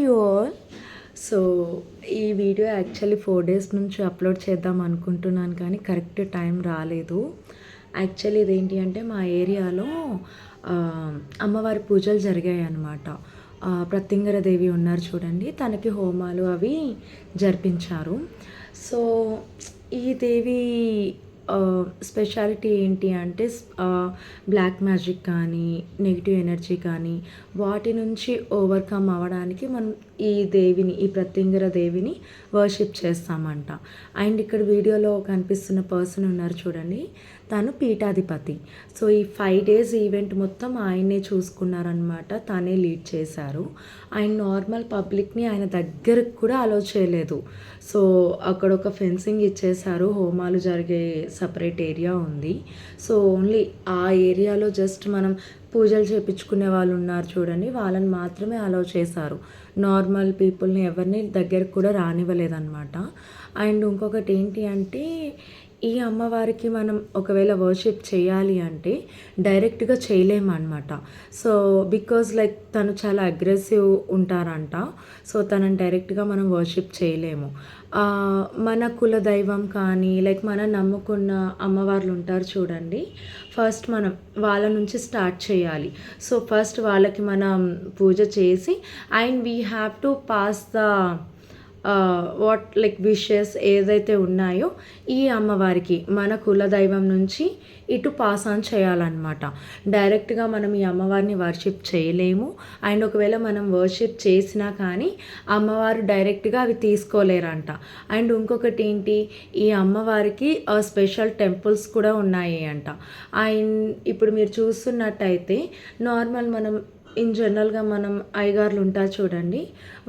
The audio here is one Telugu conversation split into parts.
You all. సో ఈ వీడియో యాక్చువల్లీ 4 డేస్ నుంచి అప్లోడ్ చేద్దాం అనుకుంటున్నాను కానీ కరెక్ట్ టైం రాలేదు. యాక్చువల్లీ ఇదేంటి అంటే మా ఏరియాలో అమ్మవారి పూజలు జరిగాయి అన్నమాట. ప్రత్యంగర దేవి ఉన్నారు చూడండి, తనకి హోమాలు అవి జరిపించారు. సో ఈ దేవి స్పెషాలిటీ ఏంటి అంటే బ్లాక్ మ్యాజిక్ కానీ నెగిటివ్ ఎనర్జీ కానీ వాటి నుంచి ఓవర్కమ్ అవ్వడానికి మనం ఈ దేవిని, ఈ ప్రత్యంగర దేవిని వర్షిప్ చేస్తామంట. అండ్ ఇక్కడ వీడియోలో కనిపిస్తున్న పర్సన్ ఉన్నారు చూడండి, తను పీఠాధిపతి. సో ఈ 5 డేస్ ఈవెంట్ మొత్తం ఆయనే చూసుకున్నారనమాట, తనే లీడ్ చేశారు. ఆయన నార్మల్ పబ్లిక్ని ఆయన దగ్గరకు కూడా అలో చేయలేదు. సో అక్కడ ఒక ఫెన్సింగ్ ఇచ్చేశారు, హోమాలు జరిగే సపరేట్ ఏరియా ఉంది. సో ఓన్లీ ఆ ఏరియాలో జస్ట్ మనం పూజలు చేయించుకునే వాళ్ళు ఉన్నారు చూడండి, వాళ్ళని మాత్రమే అలౌ చేశారు. నార్మల్ పీపుల్ని ఎవరిని దగ్గరకు కూడా రానివ్వలేదన్నమాట. అండ్ ఇంకొకటి ఏంటి అంటే ఈ అమ్మవారికి మనం ఒకవేళ వర్షిప్ చేయాలి అంటే డైరెక్ట్గా చేయలేమన్నమాట. సో బికాజ్ లైక్ తను చాలా అగ్రెసివ్ ఉంటారంట. సో తనని డైరెక్ట్గా మనం వర్షిప్ చేయలేము. మన కుల దైవం కానీ లైక్ మనం నమ్ముకున్న అమ్మవార్లు ఉంటారు చూడండి, ఫస్ట్ మనం వాళ్ళ నుంచి స్టార్ట్ చేయాలి. సో ఫస్ట్ వాళ్ళకి మనం పూజ చేసి and we have to pass the what like wishes ఏదైతే ఉన్నాయో ఈ అమ్మవారికి మన కులదైవం నుంచి ఇటు పాస్ ఆన్ చేయాలన్నమాట. డైరెక్ట్గా మనం ఈ అమ్మవారిని వర్షిప్ చేయలేము. అండ్ ఒకవేళ మనం వర్షిప్ చేసినా కానీ అమ్మవారు డైరెక్ట్గా అవి తీసుకోలేరంట. అండ్ ఇంకొకటి ఏంటి, ఈ అమ్మవారికి స్పెషల్ టెంపుల్స్ కూడా ఉన్నాయి అంట. అండ్ ఇప్పుడు మీరు చూస్తున్నట్టయితే నార్మల్ మనం జనరల్గా మనం అయ్యగారులు ఉంటారు చూడండి,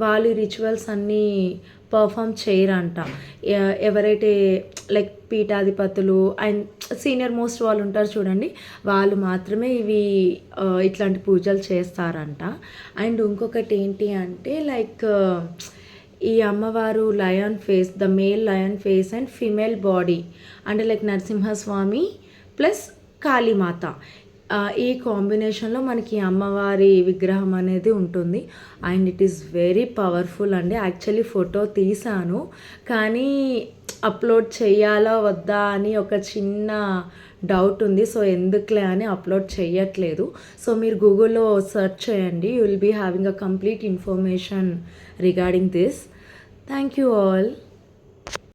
వాళ్ళు రిచువల్స్ అన్నీ పర్ఫామ్ చేయరంట. ఎవరైతే లైక్ పీఠాధిపతులు అండ్ సీనియర్ మోస్ట్ వాళ్ళు ఉంటారు చూడండి, వాళ్ళు మాత్రమే ఇట్లాంటి పూజలు చేస్తారంట. అండ్ ఇంకొకటి ఏంటి అంటే లైక్ ఈ అమ్మవారు lion face, the male lion face and female body అంటే లైక్ నరసింహస్వామి ప్లస్ కాళీమాత, ఈ కాంబినేషన్లో మనకి అమ్మవారి విగ్రహం అనేది ఉంటుంది. And it is very powerful అండి. యాక్చువల్లీ ఫోటో తీసాను కానీ అప్లోడ్ చేయాలా వద్దా అని ఒక చిన్న డౌట్ ఉంది. సో ఎందుకులే అని అప్లోడ్ చేయట్లేదు. సో మీరు గూగుల్లో సెర్చ్ చేయండి, you will be having a complete information regarding this. Thank you all.